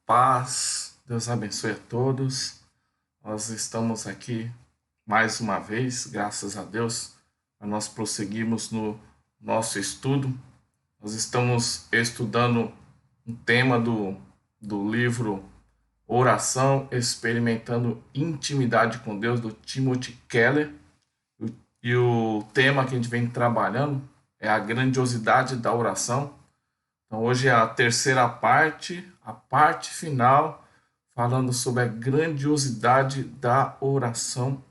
Paz, Deus abençoe a todos. Nós estamos aqui mais uma vez, graças a Deus, nós prosseguimos no nosso estudo. Nós estamos estudando um tema do livro Oração, Experimentando Intimidade com Deus, do Timothy Keller. E o tema que a gente vem trabalhando é a grandiosidade da oração. Então, hoje é a terceira parte, a parte final, falando sobre a grandiosidade da oração.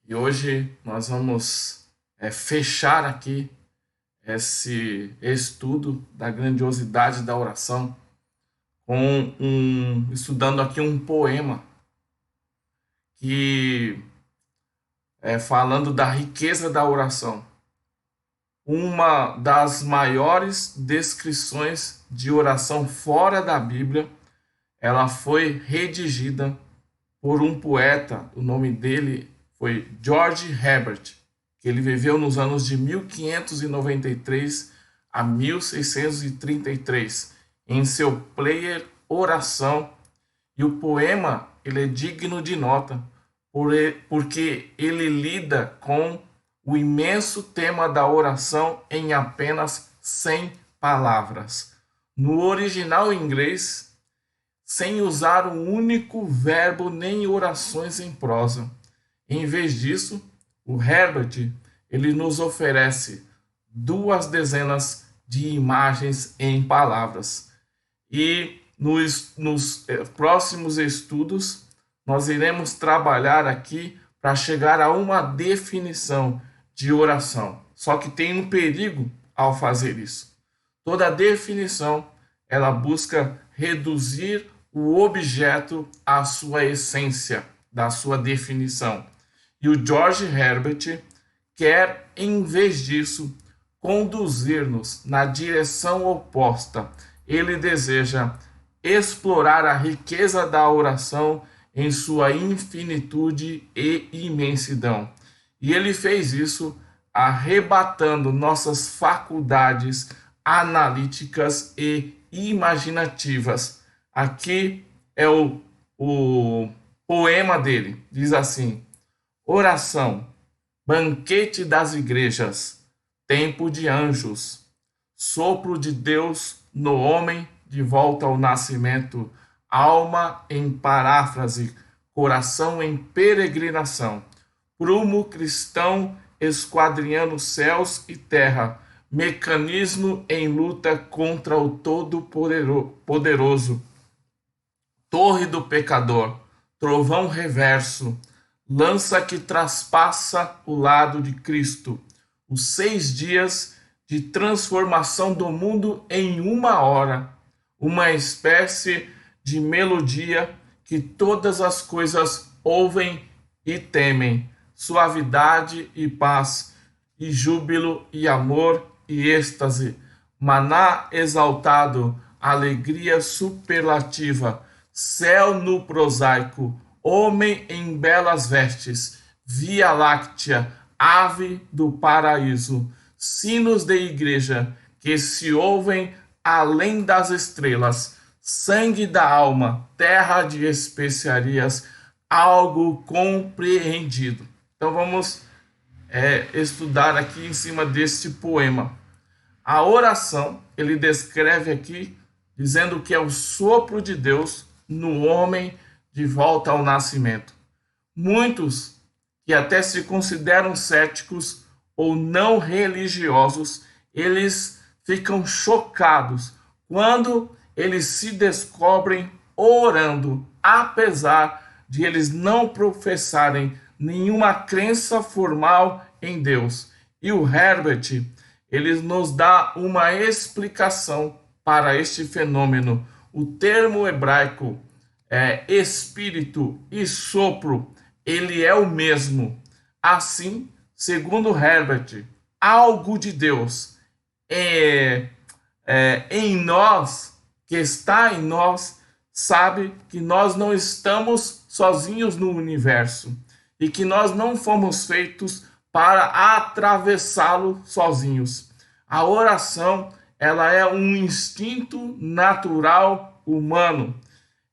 E hoje nós vamos fechar aqui esse estudo da grandiosidade da oração estudando aqui um poema que falando da riqueza da oração. Uma das maiores descrições de oração fora da Bíblia, ela foi redigida por um poeta, o nome dele foi George Herbert, que ele viveu nos anos de 1593 a 1633, em seu player Oração, e o poema ele é digno de nota, porque ele lida com o imenso tema da oração em apenas 100 palavras. No original em inglês, sem usar um único verbo nem orações em prosa. Em vez disso, o Herbert ele nos oferece 2 dezenas de imagens em palavras. E nos próximos estudos, nós iremos trabalhar aqui para chegar a uma definição de oração. Só que tem um perigo ao fazer isso. Toda definição, ela busca reduzir o objeto à sua essência, da sua definição. E o George Herbert quer, em vez disso, conduzir-nos na direção oposta. Ele deseja explorar a riqueza da oração em sua infinitude e imensidão. E ele fez isso arrebatando nossas faculdades analíticas e imaginativas. Aqui é o poema dele. Diz assim: oração, banquete das igrejas, tempo de anjos, sopro de Deus no homem de volta ao nascimento, alma em paráfrase, coração em peregrinação, prumo cristão esquadrinhando céus e terra, mecanismo em luta contra o Todo-Poderoso, torre do pecador, trovão reverso, lança que traspassa o lado de Cristo, os 6 dias de transformação do mundo em 1 hora, uma espécie de melodia que todas as coisas ouvem e temem, suavidade e paz, e júbilo e amor e êxtase, maná exaltado, alegria superlativa, céu no prosaico, homem em belas vestes, via láctea, ave do paraíso, sinos de igreja que se ouvem além das estrelas, sangue da alma, terra de especiarias, algo compreendido. Então vamos estudar aqui em cima deste poema. A oração, ele descreve aqui, dizendo que é o sopro de Deus no homem de volta ao nascimento. Muitos que até se consideram céticos ou não religiosos, eles ficam chocados quando eles se descobrem orando, apesar de eles não professarem nenhuma crença formal em Deus. E o Herbert, ele nos dá uma explicação para este fenômeno. O termo hebraico espírito e sopro, ele é o mesmo. Assim, segundo Herbert, algo de Deus em nós, que está em nós, sabe que nós não estamos sozinhos no universo e que nós não fomos feitos para atravessá-lo sozinhos. A oração, ela é um instinto natural humano.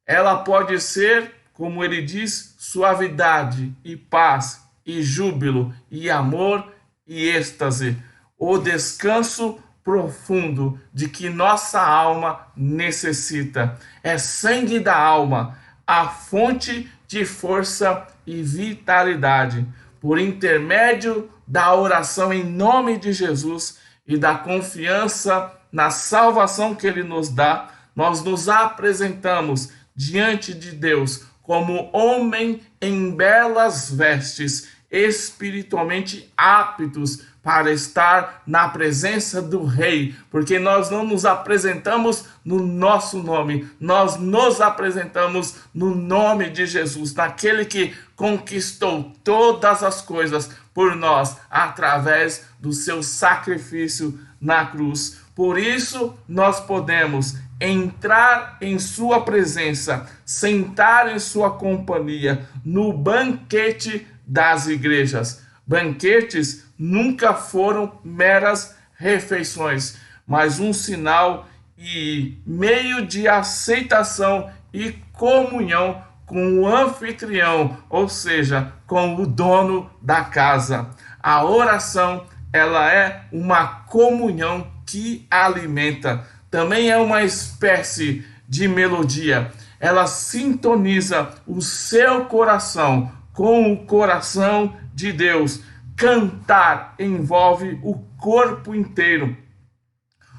Ela pode ser, como ele diz, suavidade e paz e júbilo e amor e êxtase, o descanso profundo de que nossa alma necessita. É sangue da alma, a fonte de força e vitalidade. Por intermédio da oração em nome de Jesus e da confiança na salvação que ele nos dá, nós nos apresentamos diante de Deus como homem em belas vestes, espiritualmente aptos para estar na presença do Rei, porque nós não nos apresentamos no nosso nome, nós nos apresentamos no nome de Jesus, naquele que conquistou todas as coisas por nós, através do seu sacrifício na cruz. Por isso, nós podemos entrar em sua presença, sentar em sua companhia, no banquete das igrejas. Banquetes nunca foram meras refeições, mas um sinal e meio de aceitação e comunhão com o anfitrião, ou seja, com o dono da casa. A oração, ela é uma comunhão que alimenta. Também é uma espécie de melodia. Ela sintoniza o seu coração com o coração de Deus. Cantar envolve o corpo inteiro.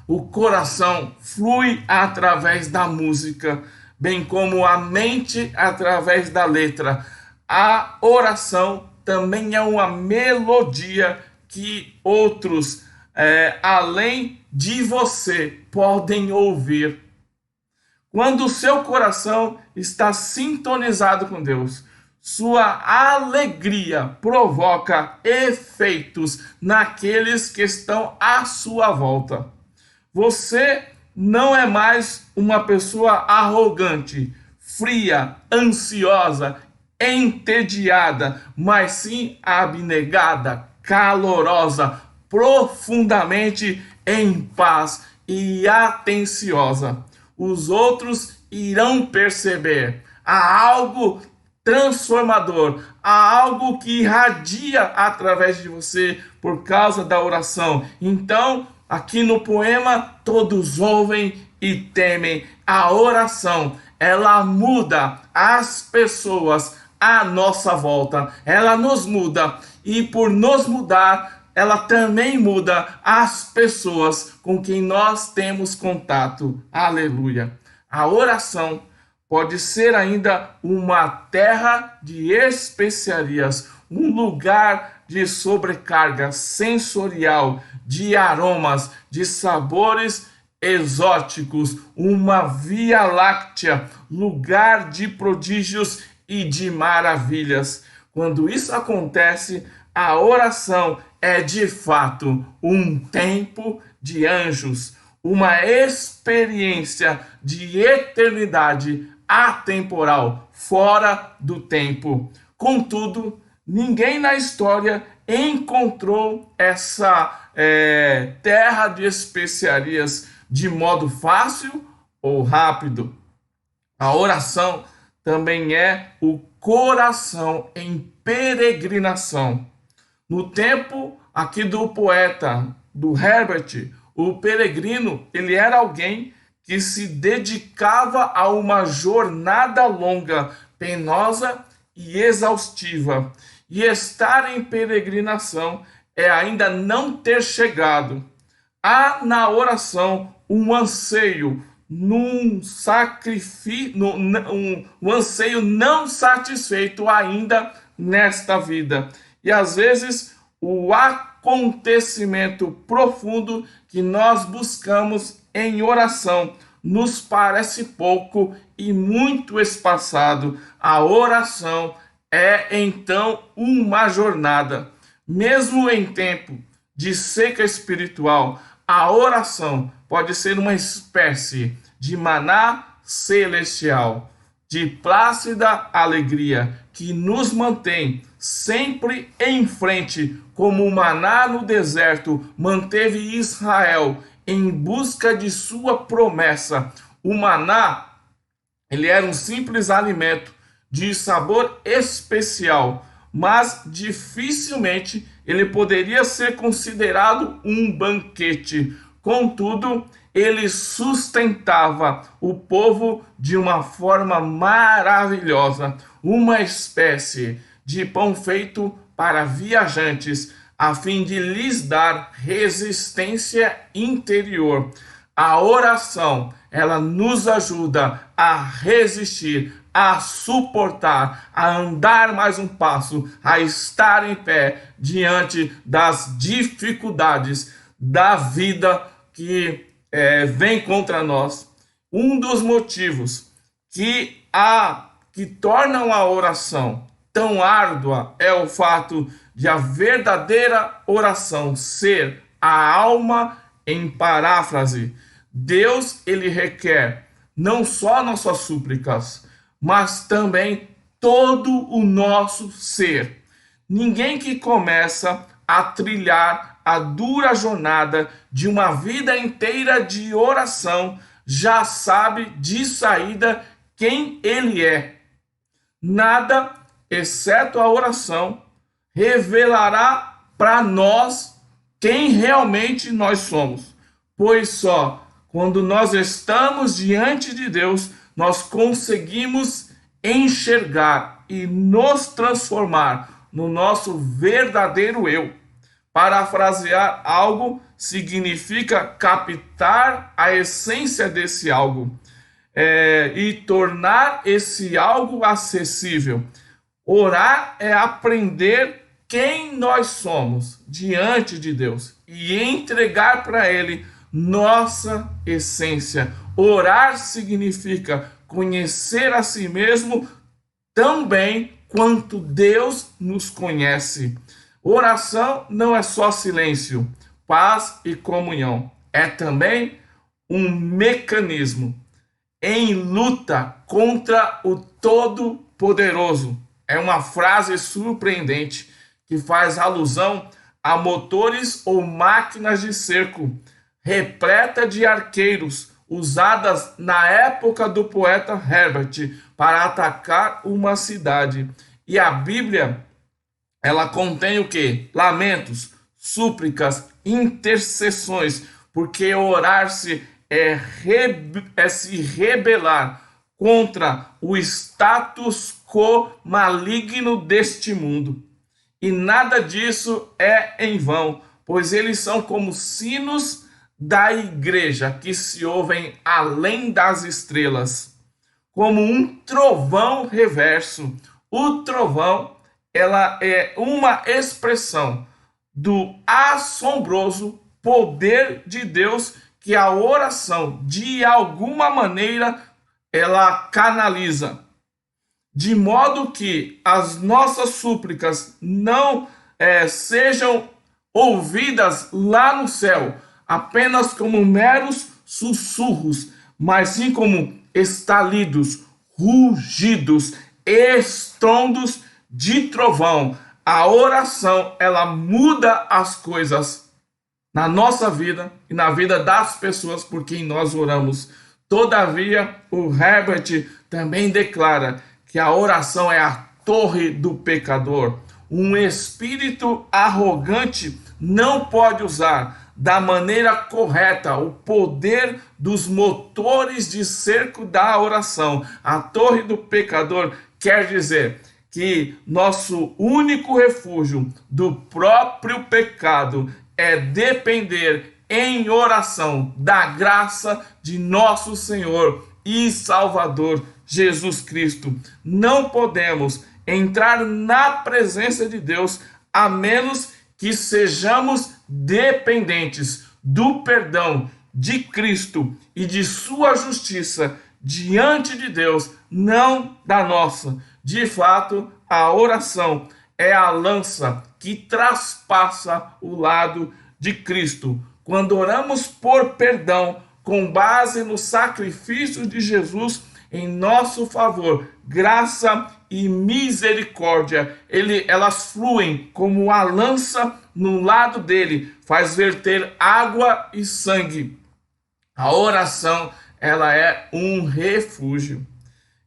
O coração flui através da música, bem como a mente através da letra. A oração também é uma melodia que outros, além de você, podem ouvir. Quando o seu coração está sintonizado com Deus, sua alegria provoca efeitos naqueles que estão à sua volta. Você não é mais uma pessoa arrogante, fria, ansiosa, entediada, mas sim abnegada, calorosa, profundamente em paz e atenciosa. Os outros irão perceber. Há algo transformador, há algo que irradia através de você por causa da oração. Então, aqui no poema, todos ouvem e temem. A oração, ela muda as pessoas à nossa volta. Ela nos muda e por nos mudar, ela também muda as pessoas com quem nós temos contato. Aleluia. A oração pode ser ainda uma terra de especiarias, um lugar de sobrecarga sensorial, de aromas, de sabores exóticos, uma via láctea, lugar de prodígios e de maravilhas. Quando isso acontece, a oração é de fato um tempo de anjos, uma experiência de eternidade atemporal, fora do tempo. Contudo, ninguém na história encontrou essa terra de especiarias de modo fácil ou rápido. A oração também é o coração em peregrinação. No tempo aqui do poeta, do Herbert, o peregrino, ele era alguém que se dedicava a uma jornada longa, penosa e exaustiva. E estar em peregrinação é ainda não ter chegado. Há na oração um anseio, um anseio não satisfeito ainda nesta vida. E às vezes o acontecimento profundo que nós buscamos em oração nos parece pouco e muito espaçado. A oração é então uma jornada. Mesmo em tempo de seca espiritual, a oração pode ser uma espécie de maná celestial, de plácida alegria, que nos mantém sempre em frente, como o maná no deserto manteve Israel em busca de sua promessa. O maná Ele era um simples alimento de sabor especial, mas dificilmente ele poderia ser considerado um banquete. Contudo, ele sustentava o povo de uma forma maravilhosa, uma espécie de pão feito para viajantes, a fim de lhes dar resistência interior. A oração, ela nos ajuda a resistir, a suportar, a andar mais um passo, a estar em pé diante das dificuldades da vida que vem contra nós. Um dos motivos que tornam a oração tão árdua é o fato de a verdadeira oração ser a alma em paráfrase. Deus, ele requer não só nossas súplicas, mas também todo o nosso ser. Ninguém que começa a trilhar a dura jornada de uma vida inteira de oração já sabe de saída quem ele é. Nada, exceto a oração, revelará para nós quem realmente nós somos, pois só quando nós estamos diante de Deus, nós conseguimos enxergar e nos transformar no nosso verdadeiro eu. Parafrasear algo significa captar a essência desse algo e tornar esse algo acessível. Orar é aprender quem nós somos diante de Deus e entregar para Ele nossa essência. Orar significa conhecer a si mesmo tão bem quanto Deus nos conhece. Oração não é só silêncio, paz e comunhão. É também um mecanismo em luta contra o Todo-Poderoso. É uma frase surpreendente que faz alusão a motores ou máquinas de cerco, repleta de arqueiros, usadas na época do poeta Herbert para atacar uma cidade. E a Bíblia, ela contém o quê? Lamentos, súplicas, intercessões, porque orar-se é se rebelar contra o status quo maligno deste mundo. E nada disso é em vão, pois eles são como sinos da igreja que se ouvem além das estrelas, como um trovão reverso. O trovão, ela é uma expressão do assombroso poder de Deus que a oração, de alguma maneira, ela canaliza, de modo que as nossas súplicas não sejam ouvidas lá no céu, apenas como meros sussurros, mas sim como estalidos, rugidos, estrondos de trovão. A oração, ela muda as coisas na nossa vida e na vida das pessoas por quem nós oramos. Todavia, o Herbert também declara que a oração é a torre do pecador. Um espírito arrogante não pode usar da maneira correta o poder dos motores de cerco da oração. A torre do pecador quer dizer que nosso único refúgio do próprio pecado é depender em oração da graça de nosso Senhor e Salvador Jesus Cristo. Não podemos entrar na presença de Deus a menos que sejamos dependentes do perdão de Cristo e de sua justiça diante de Deus, não da nossa. De fato, a oração é a lança que traspassa o lado de Cristo. Quando oramos por perdão, com base no sacrifício de Jesus em nosso favor, graça e misericórdia, elas fluem como a lança no lado dele, faz verter água e sangue. A oração, ela é um refúgio.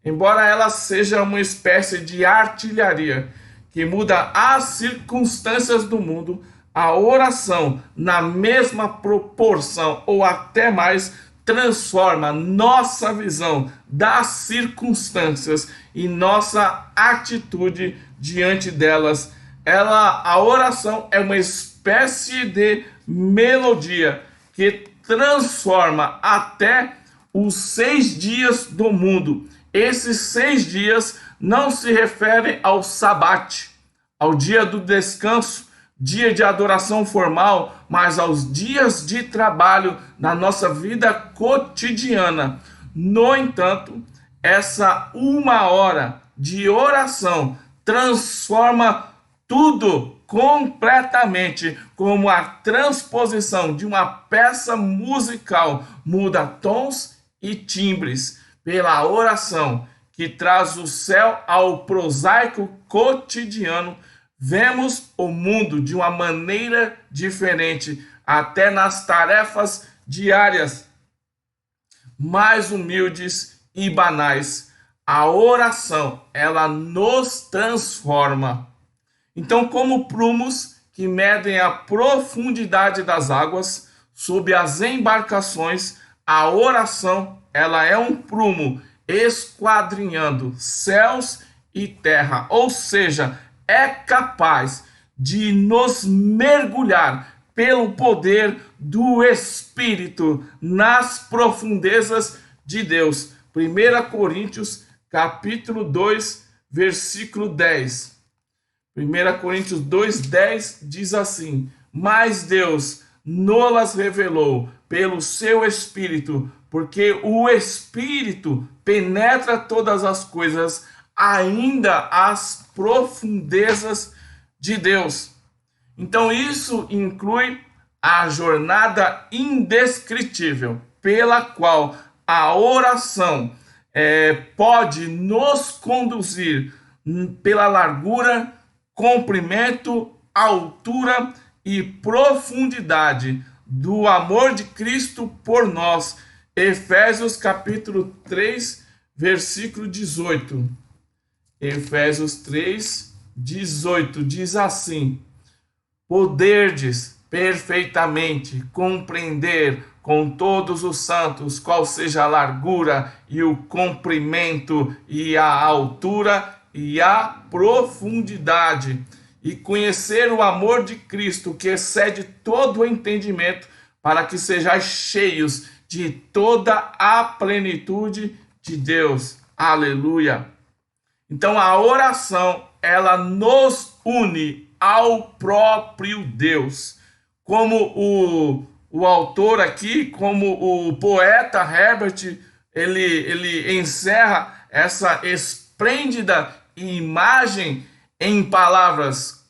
embora ela seja uma espécie de artilharia que muda as circunstâncias do mundo, a oração, na mesma proporção ou até mais, transforma nossa visão das circunstâncias e nossa atitude diante delas. A oração é uma espécie de melodia que transforma até os 6 dias do mundo. Esses 6 dias não se referem ao sabate, ao dia do descanso, dia de adoração formal, mas aos dias de trabalho na nossa vida cotidiana. No entanto, essa 1 hora de oração transforma tudo completamente, como a transposição de uma peça musical muda tons e timbres pela oração que traz o céu ao prosaico cotidiano. Vemos o mundo de uma maneira diferente, até nas tarefas diárias mais humildes e banais. A oração, ela nos transforma. Então, como prumos que medem a profundidade das águas sob as embarcações, a oração, ela é um prumo esquadrinhando céus e terra, ou seja, é capaz de nos mergulhar pelo poder do Espírito nas profundezas de Deus. 1 Coríntios, capítulo 2, versículo 10. 1 Coríntios 2:10 diz assim: mas Deus nos revelou pelo seu Espírito, porque o Espírito penetra todas as coisas, ainda as profundezas de Deus. Então isso inclui a jornada indescritível pela qual a oração pode nos conduzir pela largura, comprimento, altura e profundidade do amor de Cristo por nós. Efésios capítulo 3, versículo 18. Efésios 3, 18 diz assim: poderdes perfeitamente compreender com todos os santos qual seja a largura e o comprimento e a altura e a profundidade, e conhecer o amor de Cristo que excede todo o entendimento, para que sejais cheios de toda a plenitude de Deus. Aleluia! Então a oração, ela nos une ao próprio Deus. Como o autor aqui, como o poeta Herbert, ele encerra essa esplêndida imagem em palavras.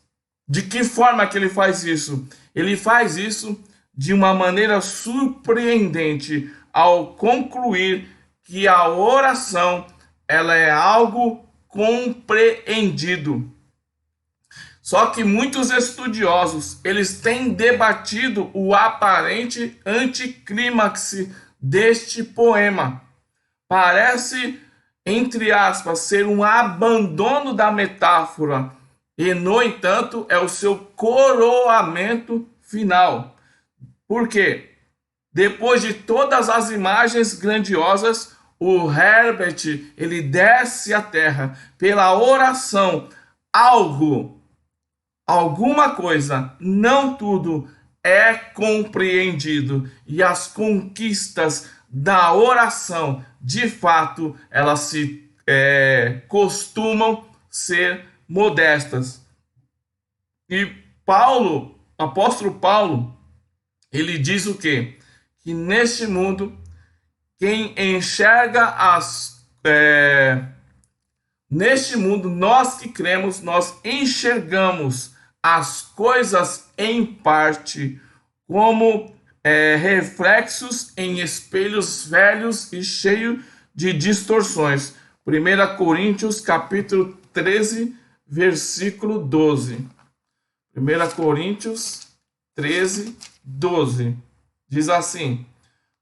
De que forma que ele faz isso? Ele faz isso de uma maneira surpreendente ao concluir que a oração, ela é algo compreendido. Só que muitos estudiosos, eles têm debatido o aparente anticlímax deste poema. Parece, entre aspas, ser um abandono da metáfora, e, no entanto, é o seu coroamento final. Por quê? Depois de todas as imagens grandiosas, o Herbert, ele desce à terra pela oração. Alguma coisa, não tudo, é compreendido, e as conquistas da oração, de fato, elas costumam ser modestas. E Paulo, apóstolo Paulo, ele diz o quê? Que neste mundo, quem enxerga neste mundo, nós que cremos, nós enxergamos as coisas em parte como reflexos em espelhos velhos e cheios de distorções. 1 Coríntios capítulo 13, versículo 12. 1 Coríntios 13, 12. Diz assim: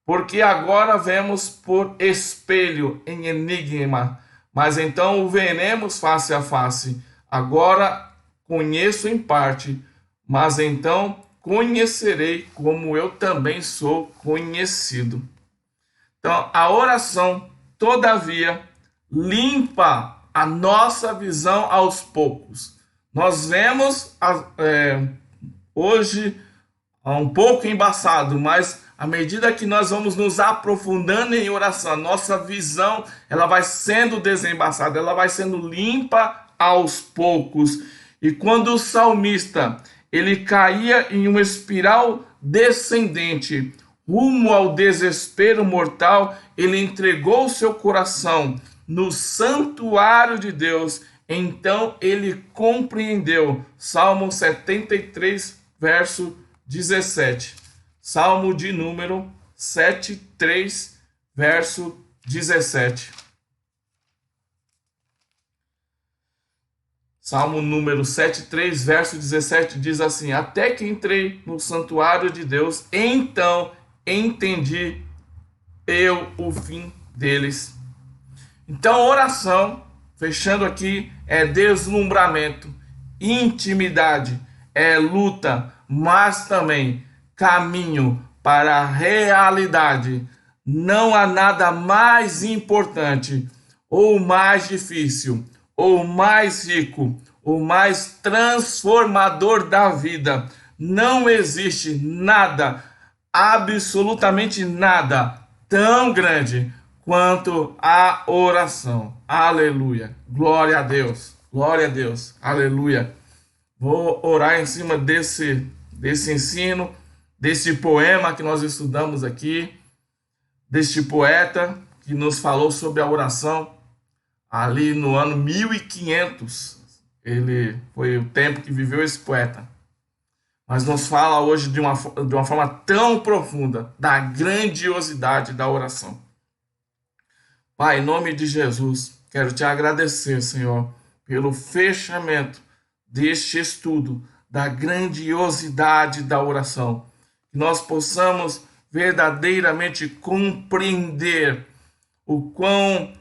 porque agora vemos por espelho em enigma, mas então o veremos face a face. Agora conheço em parte, mas então conhecerei como eu também sou conhecido. Então, a oração, todavia, limpa a nossa visão aos poucos. Nós vemos hoje um pouco embaçado, mas à medida que nós vamos nos aprofundando em oração, a nossa visão ela vai sendo desembaçada, ela vai sendo limpa aos poucos. E quando o salmista ele caía em uma espiral descendente, rumo ao desespero mortal, ele entregou o seu coração no santuário de Deus. Então ele compreendeu. Salmo 73, verso 17. Salmo de número 73, verso 17. Salmo número 73, verso 17 diz assim: até que entrei no santuário de Deus, então entendi eu o fim deles. Então, oração, fechando aqui, é deslumbramento, intimidade, é luta, mas também caminho para a realidade. Não há nada mais importante, ou mais difícil, ou mais rico, ou mais transformador da vida. Não existe nada, absolutamente nada, tão grande quanto a oração. Aleluia. Glória a Deus. Glória a Deus. Aleluia. Vou orar em cima desse ensino, desse poema que nós estudamos aqui, deste poeta que nos falou sobre a oração ali no ano 1500. Ele foi o tempo que viveu esse poeta. Mas nos fala hoje de uma forma tão profunda da grandiosidade da oração. Pai, em nome de Jesus, quero te agradecer, Senhor, pelo fechamento deste estudo da grandiosidade da oração. Que nós possamos verdadeiramente compreender o quão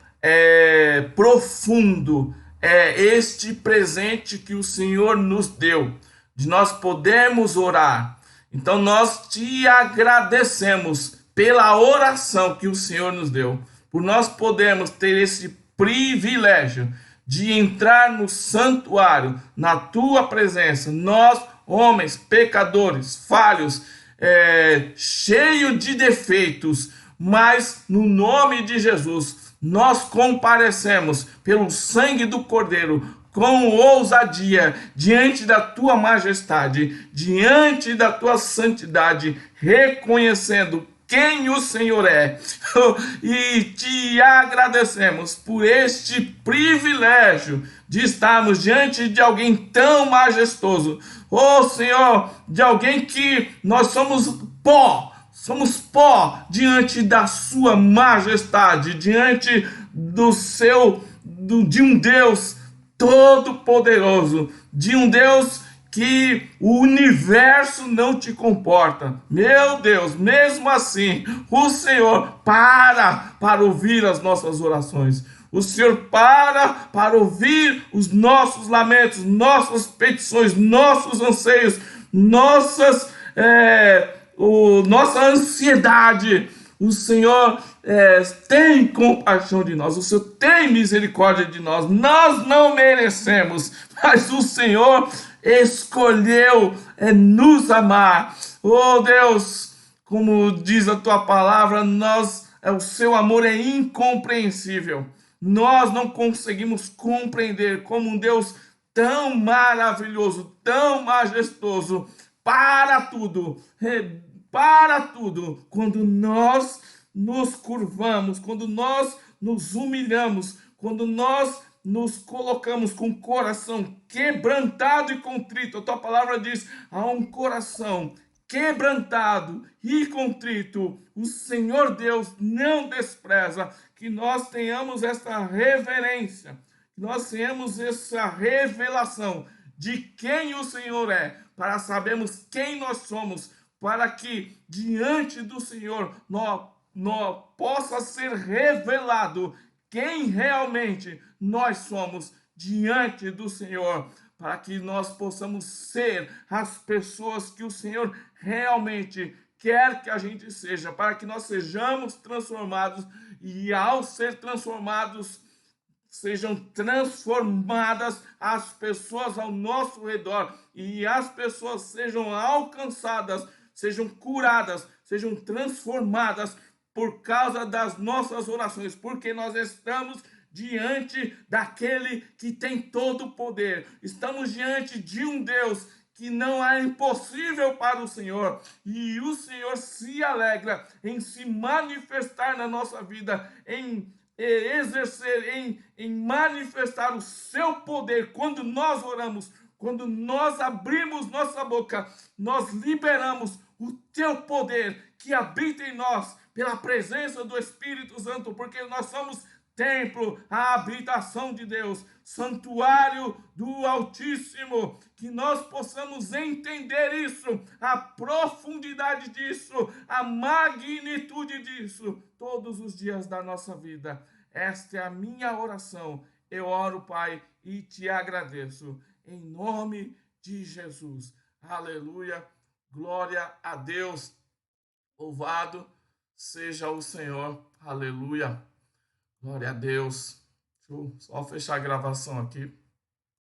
profundo é este presente que o Senhor nos deu, de nós podermos orar. Então nós te agradecemos pela oração que o Senhor nos deu, por nós podermos ter esse privilégio de entrar no santuário, na tua presença, nós, homens, pecadores, falhos, cheios de defeitos, mas no nome de Jesus, nós comparecemos pelo sangue do Cordeiro, com ousadia, diante da tua majestade, diante da tua santidade, reconhecendo quem o Senhor é, e te agradecemos por este privilégio de estarmos diante de alguém tão majestoso, Senhor, de alguém que nós somos pó diante da sua majestade, diante de um Deus todo-poderoso, de um Deus que o universo não te comporta. Meu Deus, mesmo assim, o Senhor para ouvir as nossas orações. O Senhor para ouvir os nossos lamentos, nossas petições, nossos anseios, nossa ansiedade. O Senhor tem compaixão de nós, o Senhor tem misericórdia de nós. Nós não merecemos, mas o Senhor escolheu nos amar. Oh Deus, como diz a tua palavra, o seu amor é incompreensível. Nós não conseguimos compreender como um Deus tão maravilhoso, tão majestoso, para tudo, quando nós nos curvamos, quando nós nos humilhamos, quando nós nos colocamos com o coração quebrantado e contrito. A tua palavra diz: há um coração quebrantado e contrito, o Senhor Deus não despreza. Que nós tenhamos essa reverência, que nós tenhamos essa revelação de quem o Senhor é, para sabermos quem nós somos, para que diante do Senhor nós possa ser revelado quem realmente nós somos diante do Senhor, para que nós possamos ser as pessoas que o Senhor realmente quer que a gente seja, para que nós sejamos transformados e ao ser transformados sejam transformadas as pessoas ao nosso redor e as pessoas sejam alcançadas, sejam curadas, sejam transformadas por causa das nossas orações, porque nós estamos diante daquele que tem todo o poder. Estamos diante de um Deus que não é impossível para o Senhor, e o Senhor se alegra em se manifestar na nossa vida, em exercer, em manifestar o seu poder. Quando nós oramos, quando nós abrimos nossa boca, nós liberamos o teu poder que habita em nós pela presença do Espírito Santo, porque nós somos templo, a habitação de Deus, santuário do Altíssimo, que nós possamos entender isso, a profundidade disso, a magnitude disso, todos os dias da nossa vida. Esta é a minha oração. Eu oro, Pai, e te agradeço, em nome de Jesus. Aleluia, glória a Deus, louvado seja o Senhor, aleluia. Glória a Deus. Deixa eu só fechar a gravação aqui.